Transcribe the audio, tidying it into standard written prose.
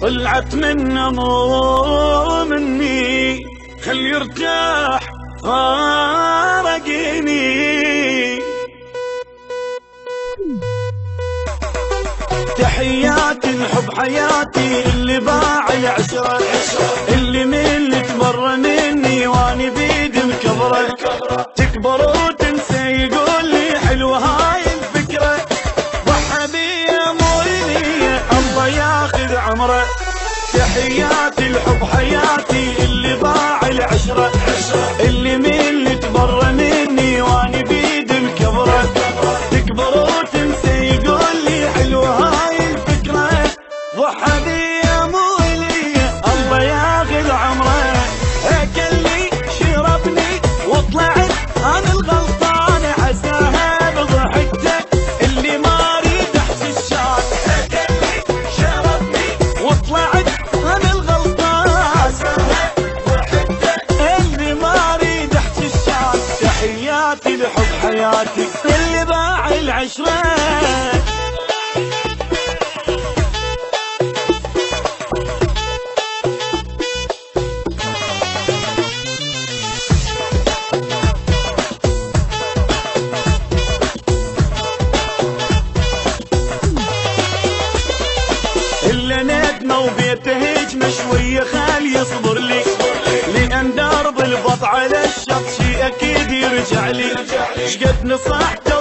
طلعت منه مو مني، خل يرتاح فارقني. تحياتي الحب حياتي اللي باع العشرة، اللي من تمر مني واني بيد مكبره، تكبر وتنسى يقول لي حلوه هاي الفكره، ضحى بيا مو لي الله ياخذ عمره. تحياتي الحب حياتي اللي باع العشرة، اللي من تمر مني واني بيد مكبره، تكبر وتنسى يقول لي حلوه هاي الفكره، ضحى بيا مو لي الله ياخذ عمره. اكلني شربني وطلعت انا الغلطان، عساها بضحكته اللي ما اريد احكي الشان. اكلني شربني وطلعت انا الغلطان، عساها بضحكته اللي ما اريد احكي الشان. تحياتي لحب حياتي اللي باع العشره. إلا ندمه وبيته هجمه شويه خال يصبر لي، لأن درب البط على الشط شي أكيد يرجع لي. شقد نصحته